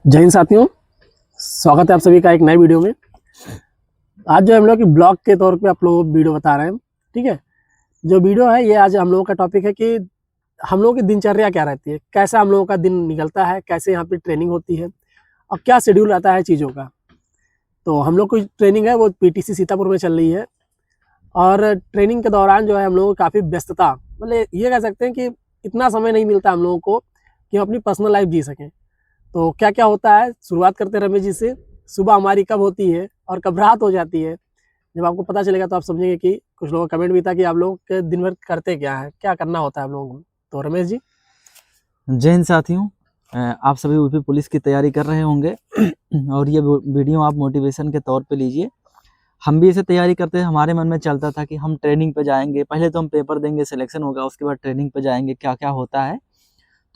जय हिंद साथियों, स्वागत है आप सभी का एक नए वीडियो में। आज जो हम लोग की ब्लॉग के तौर पे आप लोगों को वीडियो बता रहे हैं। ठीक है, जो वीडियो है ये आज हम लोगों का टॉपिक है कि हम लोगों की दिनचर्या क्या रहती है, कैसा हम लोगों का दिन निकलता है, कैसे यहाँ पे ट्रेनिंग होती है और क्या शेड्यूल रहता है चीज़ों का। तो हम लोग की ट्रेनिंग है वो पीटीसी सीतापुर में चल रही है और ट्रेनिंग के दौरान जो है हम लोगों को काफ़ी व्यस्तता, मतलब ये कह सकते हैं कि इतना समय नहीं मिलता हम लोगों को कि हम अपनी पर्सनल लाइफ जी सकें। तो क्या क्या होता है, शुरुआत करते हैं रमेश जी से। सुबह हमारी कब होती है और कब रात हो जाती है? जब आपको पता चलेगा तो आप समझेंगे कि कुछ लोगों का कमेंट भी था कि आप लोग के दिन भर करते क्या है, क्या करना होता है आप लोगों को। तो रमेश जी। जय हिंद साथियों, आप सभी यूपी पुलिस की तैयारी कर रहे होंगे और ये वीडियो आप मोटिवेशन के तौर पे लीजिए। हम भी इसे तैयारी करते हैं, हमारे मन में चलता था कि हम ट्रेनिंग पे जाएंगे, पहले तो हम पेपर देंगे, सिलेक्शन होगा, उसके बाद ट्रेनिंग पे जाएंगे, क्या क्या होता है।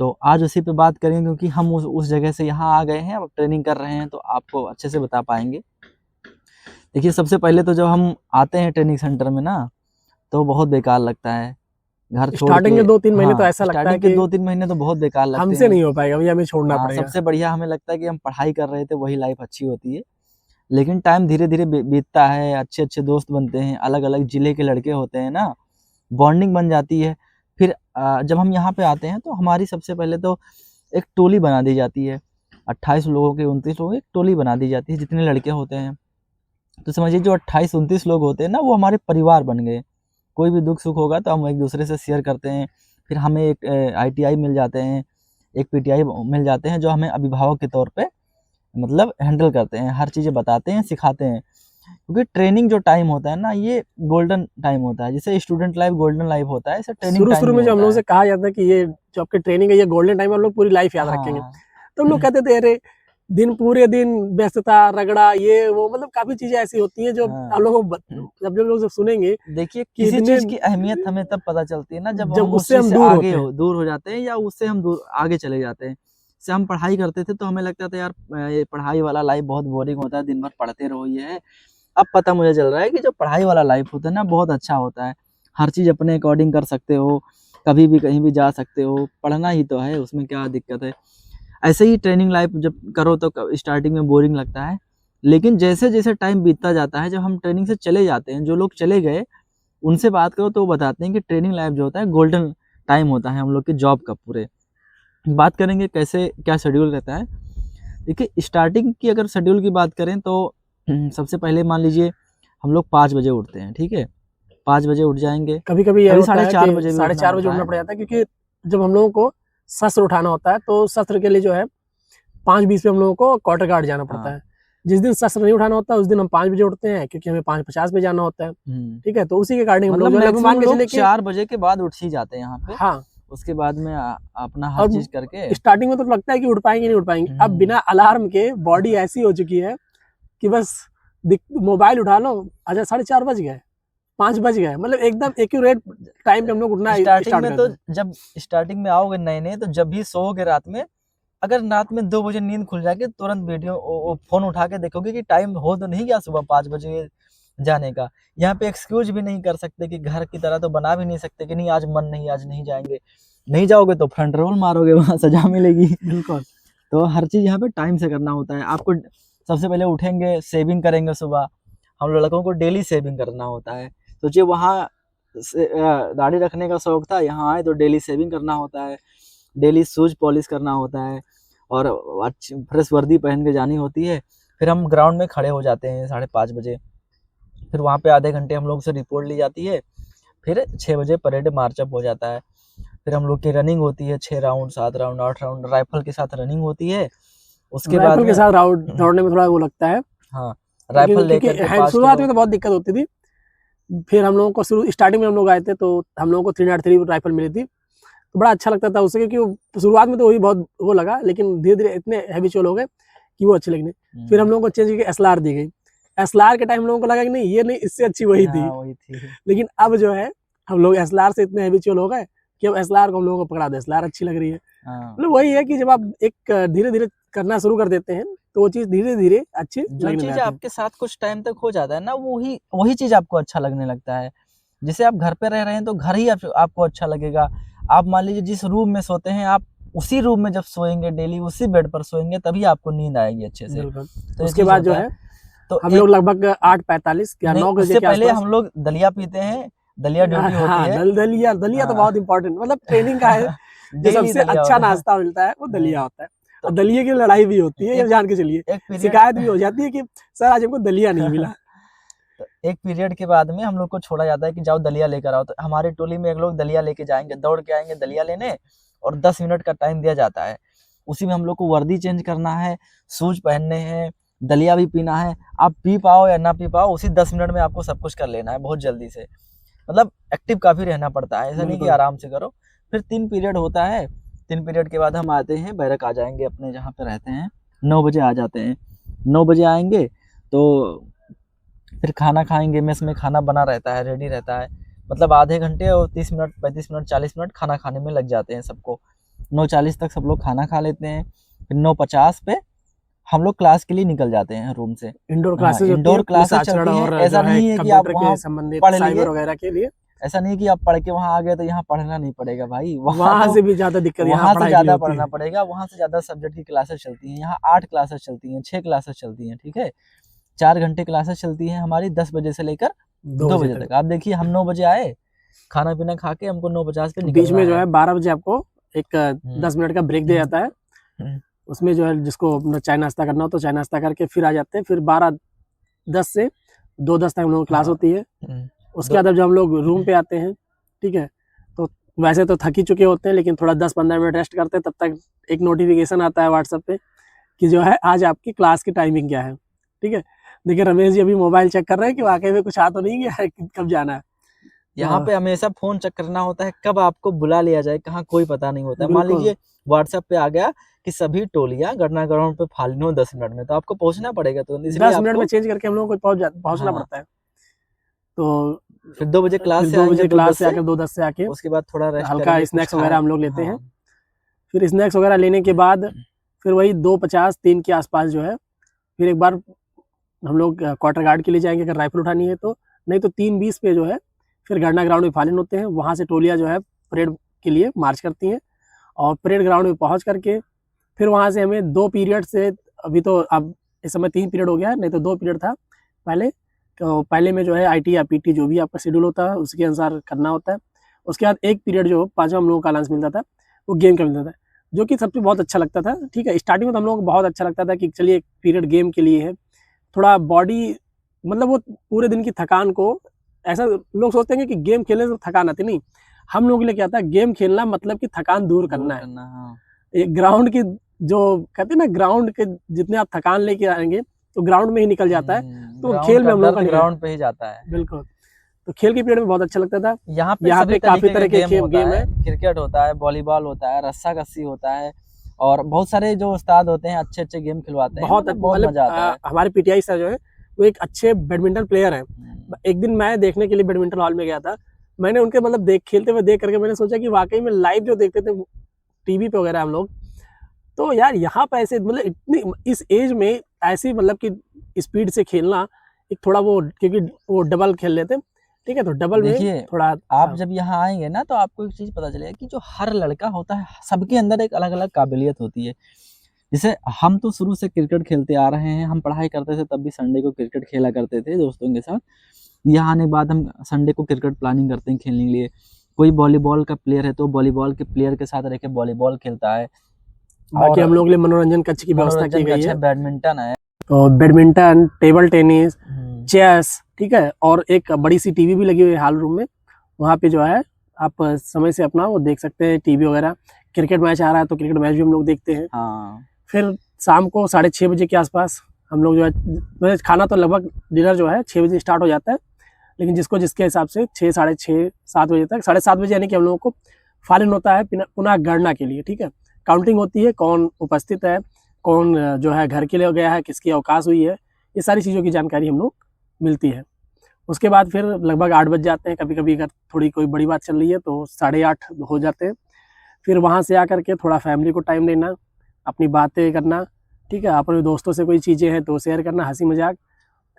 तो आज उसी पे बात करेंगे क्योंकि हम उस जगह से यहाँ आ गए हैं, अब ट्रेनिंग कर रहे हैं तो आपको अच्छे से बता पाएंगे। देखिए, सबसे पहले तो जब हम आते हैं ट्रेनिंग सेंटर में ना, तो बहुत बेकार लगता है घर छोड़ स्टार्टिंग के। के 2-3 महीने तो हाँ, ऐसा लगता है स्टार्टिंग के कि 2-3 महीने तो बहुत बेकार लगते हमसे हैं। नहीं हो पाएगा भैया, हमें छोड़ना हाँ, पड़ेगा। सबसे बढ़िया हमें लगता है कि हम पढ़ाई कर रहे थे, वही लाइफ अच्छी होती है। लेकिन टाइम धीरे-धीरे बीतता है, अच्छे-अच्छे दोस्त बनते हैं, अलग-अलग ज़िले के लड़के होते हैं ना, बॉन्डिंग बन जाती है। फिर जब हम यहाँ पे आते हैं तो हमारी सबसे पहले तो एक टोली बना दी जाती है। 28 लोगों की 29 लोगों की एक टोली बना दी जाती है, जितने लड़के होते हैं। तो समझिए जो 28-29 लोग होते हैं ना, वो हमारे परिवार बन गए। कोई भी दुख-सुख होगा तो हम एक-दूसरे से शेयर करते हैं। फिर हमें एक आईटीआई मिल जाते हैं, एक पीटीआई मिल जाते हैं, जो हमें अभिभावक के तौर पे मतलब हैंडल करते हैं, हर चीज़ें बताते हैं, सिखाते हैं। क्योंकि ट्रेनिंग जो टाइम होता है ना, ये गोल्डन टाइम होता है। जैसे स्टूडेंट लाइफ गोल्डन लाइफ होता है, ऐसे ट्रेनिंग शुरू टाइम शुरू भी में जो हम होता लोगों है। से कहा जाता है कि ये जो आपकी ट्रेनिंग है ये गोल्डन टाइम है, हम लोग पूरी लाइफ याद रखेंगे। हाँ। तो हम लोग कहते थे अरे दिन पूरे दिन व्यस्तता रगड़ा ये वो, मतलब काफी चीजें ऐसी होती हैं जो हाँ। आप लोगों को जब लोग जब सुनेंगे देखिए, कि किसी इतने चीज़ की अहमियत हमें तब पता चलती है ना, जब जब हम उस उससे चीज़ हम से दूर आगे होते हैं। दूर हो जाते हैं या उससे हम दूर आगे चले जाते हैं। जैसे हम पढ़ाई करते थे तो हमें लगता था यार ये पढ़ाई वाला लाइफ बहुत बोरिंग होता है, दिन भर पढ़ते रहो ये है। अब पता मुझे चल रहा है कि जो पढ़ाई वाला लाइफ होता है ना, बहुत अच्छा होता है। हर चीज़ अपने अकॉर्डिंग कर सकते हो, कभी भी कहीं भी जा सकते हो, पढ़ना ही तो है, उसमें क्या दिक्कत है। ऐसे ही ट्रेनिंग लाइफ जब करो तो स्टार्टिंग में बोरिंग लगता है, लेकिन जैसे-जैसे टाइम बीतता जाता है, जब हम ट्रेनिंग से चले जाते हैं, जो लोग चले गए, उनसे बात करो तो वो बताते हैं कि ट्रेनिंग लाइफ जो होता है गोल्डन टाइम होता है हम लोग की जॉब का पूरे। बात करेंगे कैसे क्या शेड्यूल रहता है। देखिए, स्टार्टिंग की अगर शेड्यूल की बात करें तो सबसे पहले मान लीजिए हम लोग 5 बजे उठते हैं, ठीक है? 5 बजे उठ जाएँगे, कभी कभी ये कभी होता साढ़े है 4 कि बजे भी साढ़े उठना चार बजे पड़ता उठना है। पड़ जाता है, क्योंकि जब हम लोगों को शस्त्र उठाना होता है तो शस्त्र के लिए जो है 5:20 पे हम लोगों को क्वार्टर गार्ड जाना पड़ता हाँ। है। जिस दिन शस्त्र नहीं उठाना होता उस दिन हम 5 बजे उठते हैं, क्योंकि हमें 5:50 पे जाना होता है। हुँ। ठीक है, तो उसी के कारण हम लोग मतलब जो है लगभग मान मैक्सिमम के लोग चले कि 4 बजे के बाद उठ ही जाते हैं यहाँ पे। हाँ। उसके बाद में अपना हर और चीज़ करके स्टार्टिंग में तो लगता है कि उठ पाएंगे नहीं उठ पाएंगे, अब बिना अलार्म के बॉडी ऐसी हो चुकी है कि बस मोबाइल उठा लो, अच्छा 4:30 बज गए, 5 बज गए, मतलब एकदम एक्यूरेट टाइम पे हम लोग उठना स्टार्टिंग स्टार्ट में तो करते हैं। जब स्टार्टिंग में आओगे नए-नए तो जब भी सोओगे रात में, अगर रात में 2 बजे नींद खुल जाएगी तुरंत वीडियो ओ फ़ोन उठा के देखोगे कि टाइम हो तो नहीं गया सुबह 5 बजे जाने का। यहाँ पे एक्सक्यूज़ भी नहीं कर सकते कि घर की तरह तो बना भी नहीं सकते कि नहीं आज मन नहीं, आज नहीं जाएँगे। नहीं जाओगे तो फ्रंट रोल मारोगे, वहाँ सज़ा मिलेगी। बिल्कुल। तो हर चीज़ यहाँ पे टाइम से करना होता है। आपको सबसे पहले उठेंगे, शेविंग करेंगे सुबह। हम लड़कों को डेली शेविंग करना होता है। सोचिए वहाँ से दाढ़ी रखने का शौक था, यहाँ आए तो डेली शेविंग करना होता है, डेली शूज़ पॉलिश करना होता है और अच्छी फ्रेश वर्दी पहन के जानी होती है। फिर हम ग्राउंड में खड़े हो जाते हैं 5:30 बजे। फिर वहाँ पे आधे घंटे हम लोग से रिपोर्ट ली जाती है। फिर 6 बजे परेड मार्च अप हो जाता है। फिर हम लोग की रनिंग होती है 6 राउंड, 7 राउंड, 8 राउंड राइफ़ल के साथ रनिंग होती है। उसके बाद राइफल के में साथ राउंड दौड़ने में थोड़ा वो लगता है, हाँ, राइफ़ल क्योंकि लेकर के 5 शुरुआत किलो में तो बहुत दिक्कत होती थी। फिर हम लोगों को शुरू स्टार्टिंग में हम लोग आए थे तो हम लोगों को 303 राइफल मिली थी, तो बड़ा अच्छा लगता था उससे, क्योंकि शुरुआत में तो वही बहुत वो लगा, लेकिन धीरे धीरे इतने हैबिचुअल हो गए कि वो अच्छी लगने। फिर हम लोगों को चेंज करके एसएलआर दी गई। एसएलआर के टाइम हम लोगों को लगा कि नहीं ये नहीं, इससे अच्छी वही थी। हाँ, वही थी। लेकिन अब जो है हम लोग एसएलआर से इतने हैबिचुअल हो गए कि अब एसएलआर को हम लोगों को पकड़ा दे, एसएलआर अच्छी लग रही है। हाँ। मतलब वही है कि जब आप एक धीरे-धीरे करना शुरू कर देते हैं, तो वो चीज़ धीरे-धीरे अच्छी जो लगने चीज़ लगती है। आपके साथ कुछ टाइम तक हो जाता है ना, वही वही चीज़ आपको अच्छा लगने लगता है। जैसे आप घर पे रह रहे हैं तो घर ही आपको अच्छा लगेगा। आप मान लीजिए जिस रूम में सोते हैं आप उसी रूम में जब सोएंगे, डेली उसी बेड पर सोएंगे, तभी आपको नींद आएगी अच्छे से। बिल्कुल। तो ये उसके चीज बाद जो होता है तो हम लोग लगभग 8:45 या नहीं, 9 बजे उससे के पहले आसपास हम लोग दलिया पीते हैं, दलिया ड्यूटी होती हाँ, है। दलिया दलिया तो हाँ। बहुत इंपॉर्टेंट, मतलब ट्रेनिंग का है जो डेली सबसे दलिया अच्छा होता है। नाश्ता मिलता है वो दलिया होता है। तो और दलिये की लड़ाई भी होती है, ये एक जान के चलिए। एक पीरियड शिकायत भी हो जाती है कि सर आज हमको दलिया नहीं मिला। तो एक पीरियड के बाद में हम लोग को छोड़ा जाता है कि जाओ दलिया लेकर आओ। तो हमारी टोली में एक लोग दलिया लेके जाएंगे, दौड़ के आएंगे दलिया लेने, और 10 मिनट का टाइम दिया जाता है। उसी में हम लोग को वर्दी चेंज करना है, शूज पहनने हैं, दलिया भी पीना है। आप पी पाओ या ना पी पाओ, उसी 10 मिनट में आपको सब कुछ कर लेना है बहुत जल्दी से। मतलब एक्टिव काफी रहना पड़ता है, ऐसा नहीं कि बिल्कुल। आराम से करो। फिर 3 पीरियड होता है। 3 पीरियड के बाद हम आते हैं, बैरक आ जाएंगे अपने जहाँ पे रहते हैं, 9 बजे आ जाते हैं। 9 बजे आएंगे तो फिर खाना खाएंगे। मेस में खाना बना रहता है, रेडी रहता है। मतलब आधे घंटे और 30 मिनट, 35 मिनट, 40 मिनट खाना खाने में लग जाते हैं सबको। 9:40 तक सब लोग खाना खा लेते हैं। फिर 9:50 पे हम लोग क्लास के लिए निकल जाते हैं रूम से। इंडोर हाँ, क्लासेस होती इंडोर है, क्लासेस आचरण चलती हैं। और ऐसा जो है नहीं है कि आप कंप्यूटर वहाँ के संबंधित पढ़ साइबर लिए, वगैरह के लिए। ऐसा नहीं है कि आप पढ़ के वहाँ आ गए तो यहाँ पढ़ना नहीं पड़ेगा भाई। वहां तो से भी ज्यादा दिक्कत यहाँ वहाँ से पढ़ाई के लिए ज्यादा होती पढ़ना है। पड़ेगा। वहाँ से ज्यादा सब्जेक्ट की क्लासेस चलती हैं। यहाँ 8 क्लासेस चलती हैं, 6 क्लासेस चलती हैं, ठीक है। 4 घंटे क्लासेस चलती हैं हमारी, 10 बजे से लेकर 2 बजे तक। आप देखिए हम 9 बजे आए, खाना पीना खा के हमको 9:50 पे बीच निकलना में जो है। है 12 बजे आपको एक 10 मिनट का ब्रेक दिया जाता है। हम्म, उसमें जो है जिसको अपना चाय नाश्ता करना हो तो चाय नाश्ता करके फिर आ जाते हैं। फिर 12:10 से 2:10 तक हम लोग की क्लास हाँ, होती है। उसके बाद दो- अब जब हम लोग रूम पे आते हैं, ठीक है, तो वैसे तो थक ही चुके होते हैं, लेकिन थोड़ा 10-15 मिनट रेस्ट करते हैं। तब तक एक नोटिफिकेशन आता है व्हाट्सएप पे कि जो है आज आपकी क्लास की टाइमिंग क्या है, ठीक है। देखिए रमेश जी अभी मोबाइल चेक कर रहे हैं कि वाकई में कुछ आ तो नहीं गया है कि कब जाना है। यहाँ पे हमेशा फोन चेक करना होता है, कब आपको बुला लिया जाए कहाँ कोई पता नहीं होता है। मान बिल्कुल। लीजिए व्हाट्सएप पे आ गया कि सभी टोलियां गन्ना ग्राउंड पे फालिन हो 10 मिनट में, तो आपको पहुंचना पड़ेगा, तो इसलिए 10 मिनट में आपको चेंज करके हम लोगों को पहुंचना हाँ, पड़ता है। तो फिर 2 बजे क्लास फिर से 2 आएंगे, बजे 2:10 क्लास से से। आकर 2:10 से आके उसके बाद थोड़ा रेस्ट हल्का करेंगे, कुछ स्नैक्स वगैरह हम लोग लेते हैं। हाँ, फिर स्नैक्स वगैरह लेने के बाद फिर वही 2:50 3 के आसपास जो है फिर एक बार हम लोग क्वार्टर गार्ड के लिए जाएंगे अगर राइफल उठानी है तो। नहीं तो 3:20 पे जो है फिर गन्ना ग्राउंड में फालिन होते हैं। वहाँ से टोलियाँ जो है परेड के लिए मार्च करती हैं, और परेड ग्राउंड में पहुँच करके फिर वहाँ से हमें 2 पीरियड से, अभी तो अब इस समय 3 पीरियड हो गया है, नहीं तो 2 पीरियड था पहले। तो पहले में जो है IT या PT जो भी आपका शेड्यूल होता है उसके अनुसार करना होता है। उसके बाद एक पीरियड जो 5वां हम लोगों का अलाउंस मिलता था वो गेम का मिलता था, जो कि सबसे बहुत अच्छा लगता था, ठीक है। स्टार्टिंग में तो हम लोगों को बहुत अच्छा लगता था कि चलिए एक पीरियड गेम के लिए है, थोड़ा बॉडी मतलब वो पूरे दिन की थकान को, ऐसा लोग सोचते हैं कि गेम खेलने से थकान आती नहीं। हम लोगों के लिए क्या था, गेम खेलना मतलब कि थकान दूर करना है। हाँ। एक ग्राउंड की जो कहते हैं ना, ग्राउंड के जितने आप थकान लेके आएंगे तो ग्राउंड में ही निकल जाता है। तो खेल में हम लोगों का ग्राउंड पे ही जाता है। बिल्कुल। तो खेल के पीरियड में बहुत अच्छा लगता था। यहाँ पे यहाँ सभी पे काफी तरीके तरह के गेम होता गेम है, है। क्रिकेट होता है, वॉलीबॉल होता है, रस्सा कस्सी होता है, और बहुत सारे जो उस्ताद होते हैं अच्छे अच्छे गेम खिलवाते हैं। बहुत बहुत मतलब मजा आता है। हमारे PTI सर जो है वो एक अच्छे बैडमिंटन प्लेयर हैं। एक दिन मैं देखने के लिए बैडमिंटन हॉल में गया था। मैंने उनके मतलब खेलते हुए देख करके मैंने सोचा कि वाकई में लाइव जो देखते थे टीवी पे वगैरह हम लोग, तो यार यहाँ पे ऐसे मतलब इतनी इस एज में ऐसी मतलब कि स्पीड से खेलना एक थोड़ा वो, क्योंकि वो डबल खेल लेते, ठीक है, तो डबल में देखिए थोड़ा आप जब यहाँ आएंगे ना तो आपको एक चीज पता चलेगा कि जो हर लड़का होता है सबके अंदर एक अलग अलग काबिलियत होती है। जैसे हम तो शुरू से क्रिकेट खेलते आ रहे हैं, हम पढ़ाई करते थे तब भी संडे को क्रिकेट खेला करते थे दोस्तों के साथ। यहाँ आने के बाद हम संडे को क्रिकेट प्लानिंग करते हैं खेलने के लिए। कोई वॉलीबॉल का प्लेयर है तो वॉलीबॉल के प्लेयर के साथ रह के वॉलीबॉल खेलता है। बाकी और हम लोग के लिए मनोरंजन कक्ष की व्यवस्था की मनोरंजन का गई अच्छा है। बैडमिंटन है। तो बैडमिंटन, टेबल टेनिस, चेस, ठीक है, और एक बड़ी सी टीवी भी लगी हुई है हॉल रूम में। वहाँ पे जो है आप समय से अपना वो देख सकते हैं टीवी वगैरह। क्रिकेट मैच आ रहा है तो क्रिकेट मैच भी हम लोग देखते हैं। हाँ। फिर शाम को 6:30 बजे के आसपास हम लोग जो है खाना तो लगभग डिनर जो है 6 बजे स्टार्ट हो जाता है, लेकिन जिसको जिसके हिसाब से 6, 6:30, 7 बजे तक, 7:30 बजे यानी कि हम लोगों को फालिन होता है पुनः गणना के लिए, ठीक है। काउंटिंग होती है, कौन उपस्थित है, कौन जो है घर के लिए गया है, किसकी अवकाश हुई है, ये सारी चीज़ों की जानकारी हम लोग मिलती है। उसके बाद फिर लगभग 8 बज जाते हैं। कभी कभी अगर थोड़ी कोई बड़ी बात चल रही है तो 8:30 हो जाते हैं। फिर वहाँ से आकर के थोड़ा फैमिली को टाइम देना, अपनी बातें करना, ठीक है, अपने दोस्तों से कोई चीज़ें हैं तो शेयर करना, हंसी मजाक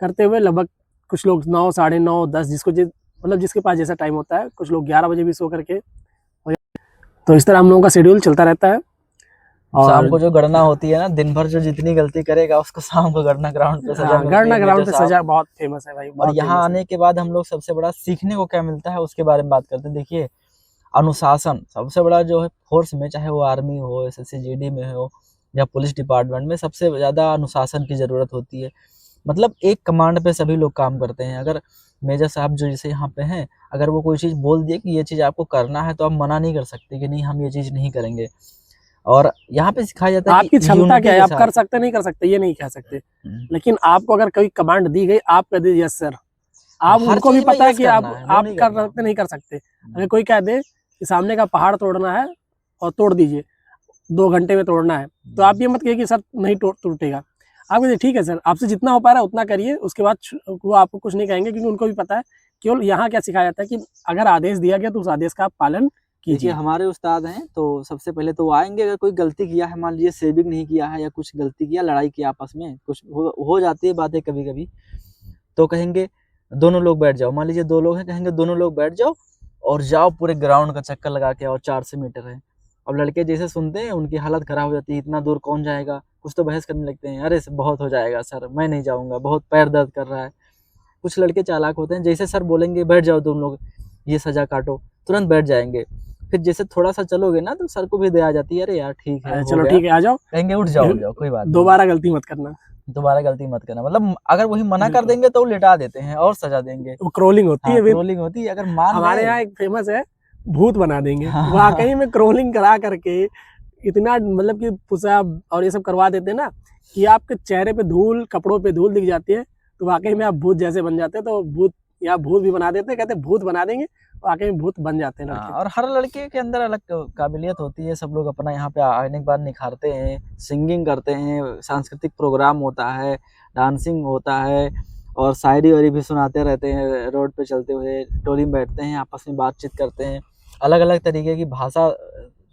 करते हुए लगभग कुछ लोग 9, 9:30, 10 जिसको मतलब जिसके पास जैसा टाइम होता है, कुछ लोग 11 बजे भी सो करके। तो इस तरह हम लोगों का शेड्यूल चलता रहता है। शाम और को जो गणना होती है ना, दिन भर जो जितनी गलती करेगा उसको शाम को गणना ग्राउंड पे सजा हाँ, मिलती है गणना ग्राउंड मेजर पे साहब। सजा बहुत फेमस है भाई, और बहुत यहाँ फेमस है। आने के बाद हम लोग सबसे बड़ा सीखने को क्या मिलता है उसके बारे में बात करते हैं। देखिए, अनुशासन सबसे बड़ा जो है फोर्स में, चाहे वो आर्मी हो, एसएससी में हो या पुलिस डिपार्टमेंट में, सबसे ज्यादा अनुशासन की जरूरत होती है। मतलब एक कमांड पे सभी लोग काम करते हैं। अगर मेजर साहब जो जैसे यहाँ पे हैं, अगर वो कोई चीज़ बोल दिए कि ये चीज़ आपको करना है, तो आप मना नहीं कर सकते कि नहीं हम ये चीज़ नहीं करेंगे। और यहाँ पे सिखाया जाता है आपकी कि क्षमता यूनिटी क्या है, के आप कर साथ। सकते नहीं कर सकते ये नहीं कह सकते, लेकिन आपको अगर कोई कमांड दी गई आप कह दीजिए यस सर। आप हर उनको भी चीज में पता है यस कि करना आप है, नो आप नहीं कर करना। सकते नहीं कर सकते। अगर कोई कह दे कि सामने का पहाड़ तोड़ना है और तोड़ दीजिए, 2 घंटे में तोड़ना है, तो आप ये मत कहिए कि सर नहीं टूटेगा। आप कहिए ठीक है सर, आपसे जितना हो पा रहा है उतना करिए, उसके बाद वो आपको कुछ नहीं कहेंगे, क्योंकि उनको भी पता है। केवल यहाँ क्या सिखाया जाता है कि अगर आदेश दिया गया तो उस आदेश का आप पालन देखिए, कीजिए। हमारे उस्ताद हैं तो सबसे पहले तो वो आएंगे, अगर कोई गलती किया है, मान लीजिए सेविंग नहीं किया है या कुछ गलती किया, लड़ाई की आपस में, कुछ हो जाती है बातें कभी कभी, तो कहेंगे दोनों लोग बैठ जाओ। मान लीजिए 2 लोग हैं, कहेंगे दोनों लोग बैठ जाओ और जाओ पूरे ग्राउंड का चक्कर लगा के, और 400 मीटर है। अब लड़के जैसे सुनते हैं उनकी हालत खराब हो जाती है, इतना दूर कौन जाएगा, कुछ तो बहस करने लगते हैं, अरे बहुत हो जाएगा सर, मैं नहीं जाऊंगा, बहुत पैर दर्द कर रहा है। कुछ लड़के चालाक होते हैं, जैसे सर बोलेंगे बैठ जाओ तुम लोग, ये सजा काटो, तुरंत बैठ जाएंगे। फिर जैसे थोड़ा सा चलोगे ना, तो सर को भी दया आ जाती है, अरे यार ठीक है, हो चलो गया। ठीक है आ जाओ, कहेंगे उठ जाओ कोई बात नहीं, दोबारा गलती मत करना। दोबारा गलती मत करना। मतलब अगर वही मना कर बिल्कुल, देंगे तो वो लिटा देते हैं और सजा देंगे। वो क्रोलिंग होती हाँ, है। ट्रोलिंग होती है, अगर मान हमारे गए। यहाँ एक फेमस है, भूत बना देंगे। हाँ, वाकई में क्रोलिंग करा करके इतना मतलब कि पुशअप और ये सब करवा देते हैं ना, कि आपके चेहरे पे धूल, कपड़ों पे धूल दिख जाती है, तो वाकई में आप भूत जैसे बन जाते हैं। तो भूत या भूत भी बना देते हैं, कहते हैं भूत बना देंगे, वाकई में भूत बन जाते हैं हाँ, लड़के। और हर लड़के के अंदर अलग काबिलियत होती है, सब लोग अपना यहाँ पे आने के बाद निखारते हैं, सिंगिंग करते हैं, सांस्कृतिक प्रोग्राम होता है, डांसिंग होता है, और शायरी वायरी भी सुनाते रहते हैं, रोड पे चलते हुए टोली में बैठते हैं, आपस में बातचीत करते हैं, अलग अलग तरीके की भाषा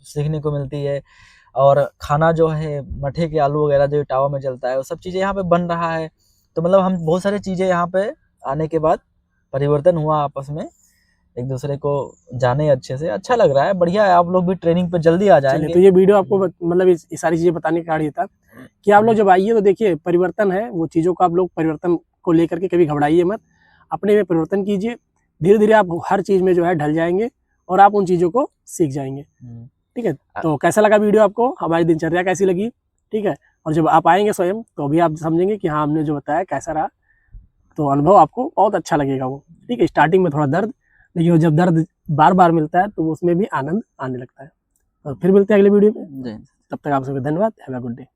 सीखने को मिलती है। और खाना जो है मठे के आलू वगैरह जो इटावा में चलता है, वो सब चीज़ें यहाँ पे बन रहा है। तो मतलब हम बहुत सारी चीज़ें यहाँ पे आने के बाद परिवर्तन हुआ, आपस में एक दूसरे को जाने अच्छे से, अच्छा लग रहा है, बढ़िया है। आप लोग भी ट्रेनिंग पे जल्दी आ चलिए, जाएंगे। तो ये वीडियो आपको मतलब ये सारी चीजें बताने का कारण ये था कि आप लोग जब आइए तो देखिए परिवर्तन है, वो चीजों को आप लोग परिवर्तन को लेकर के कभी घबराइए मत, अपने में परिवर्तन कीजिए। धीरे धीरे आप हर चीज में जो है ढल जाएंगे और आप उन चीजों को सीख जाएंगे। ठीक है, तो कैसा लगा वीडियो आपको, हमारी दिनचर्या कैसी लगी? ठीक है, और जब आप आएंगे स्वयं तो अभी आप समझेंगे कि हाँ हमने जो बताया कैसा रहा, तो अनुभव आपको बहुत अच्छा लगेगा वो। ठीक है, स्टार्टिंग में थोड़ा दर्द, लेकिन जब दर्द बार बार मिलता है तो उसमें भी आनंद आने लगता है। तो फिर मिलते हैं अगले वीडियो में, जय हिंद। तब तक आप सभी को धन्यवाद। Have a good day.